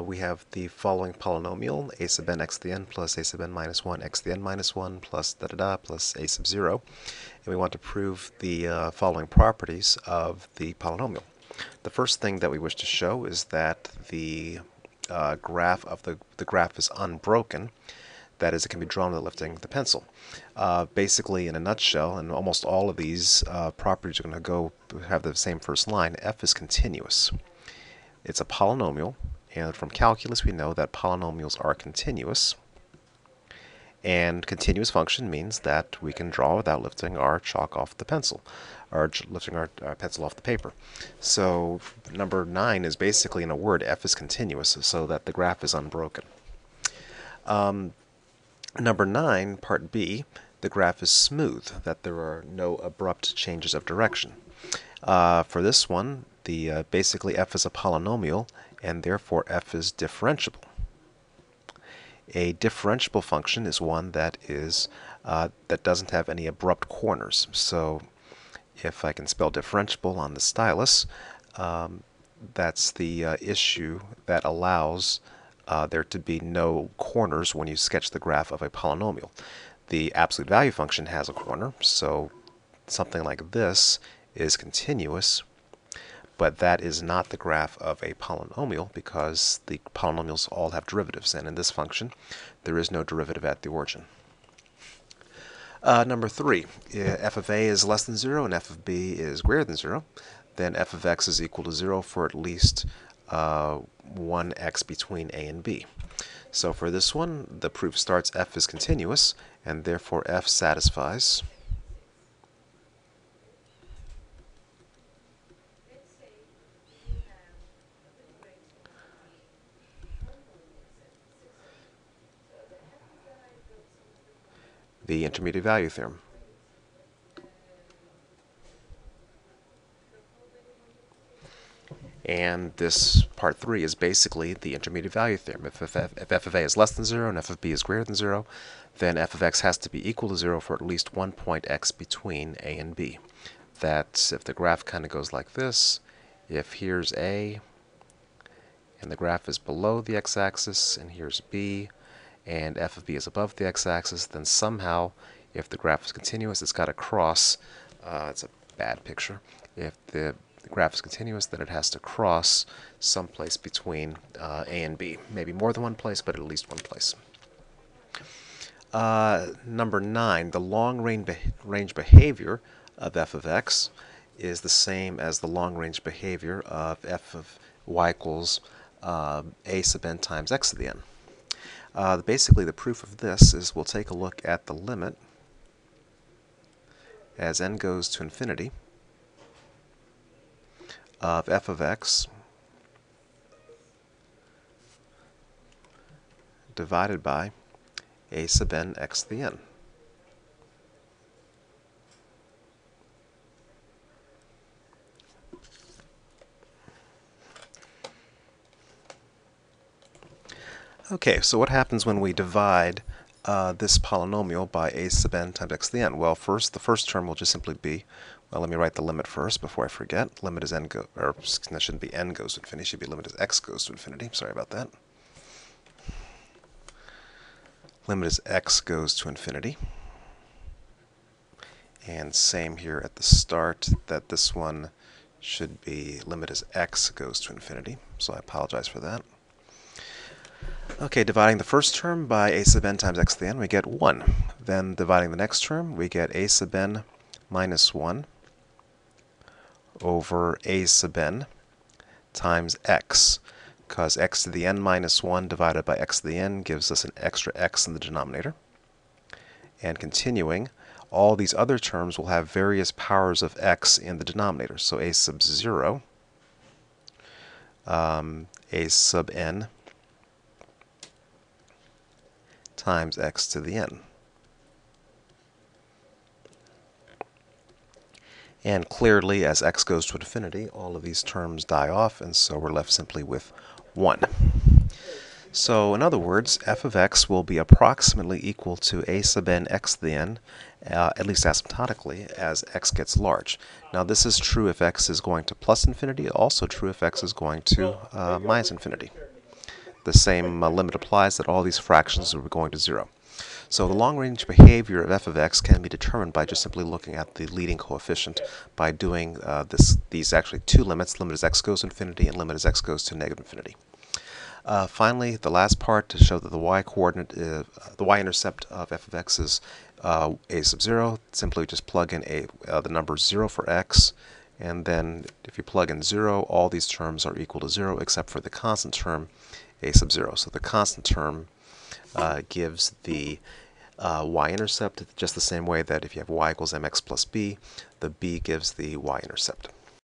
we have the following polynomial, a sub n x to the n plus a sub n minus 1 x to the n minus 1 plus da da da plus a sub 0. And we want to prove the following properties of the polynomial. The first thing that we wish to show is that the graph of the graph is unbroken. That is, it can be drawn without lifting the pencil. Basically, in a nutshell, and almost all of these properties are going to have the same first line, f is continuous. It's a polynomial, and from calculus we know that polynomials are continuous. And continuous function means that we can draw without lifting our chalk off the pencil, or lifting our pencil off the paper. So number 9 is basically, in a word, f is continuous, so that the graph is unbroken. Number 9, part B, the graph is smooth, that there are no abrupt changes of direction. For this one, basically f is a polynomial, and therefore f is differentiable. A differentiable function is one that doesn't have any abrupt corners. So if I can spell differentiable on the stylus, that's the issue that allows there to be no corners when you sketch the graph of a polynomial. The absolute value function has a corner, so something like this is continuous, but that is not the graph of a polynomial because the polynomials all have derivatives, and in this function there is no derivative at the origin. Number 3, f of a is less than 0 and f of b is greater than 0, then f of x is equal to 0 for at least 1x between a and b. So for this one, the proof starts f is continuous, and therefore f satisfies the intermediate value theorem. And this part 3 is basically the intermediate value theorem. If f of a is less than 0 and f of b is greater than 0, then f of x has to be equal to 0 for at least one point x between a and b. That's if the graph kind of goes like this. If here's a, and the graph is below the x-axis, and here's b, and f of b is above the x-axis, then somehow, if the graph is continuous, it's got to cross. It's a bad picture. If the graph is continuous, then it has to cross someplace between a and b. Maybe more than one place, but at least one place. Number 9, the long-range behavior of f of x is the same as the long-range behavior of f of y equals a sub n times x to the n. Basically, the proof of this is we'll take a look at the limit as n goes to infinity of f of x divided by a sub n x to the n. Okay, so what happens when we divide this polynomial by a sub n times x to the n? Well, the first term will just simply be, well, let me write the limit first before I forget. Limit is n that shouldn't be n goes to infinity, it should be limit as x goes to infinity. Sorry about that. Limit as x goes to infinity. And same here at the start, that this one should be limit as x goes to infinity. So I apologize for that. Okay, dividing the first term by a sub n times x to the n, we get 1. Then dividing the next term, we get a sub n minus 1 over a sub n times x, because x to the n minus 1 divided by x to the n gives us an extra x in the denominator. And continuing, all these other terms will have various powers of x in the denominator. So a sub 0, a sub n times x to the n. And clearly, as x goes to infinity, all of these terms die off, and so we're left simply with 1. So in other words, f of x will be approximately equal to a sub n x to the n, at least asymptotically, as x gets large. Now this is true if x is going to plus infinity, also true if x is going to minus infinity. the same limit applies, that all these fractions are going to 0. So the long-range behavior of f of x can be determined by just simply looking at the leading coefficient by doing these actually two limits, limit as x goes to infinity and limit as x goes to negative infinity. Finally, the last part to show that the y-coordinate, the y-intercept of f of x is a sub 0. Simply just plug in the number 0 for x, and then if you plug in 0, all these terms are equal to 0 except for the constant term a sub 0. So the constant term gives the y-intercept just the same way that if you have y equals mx plus b, the b gives the y-intercept.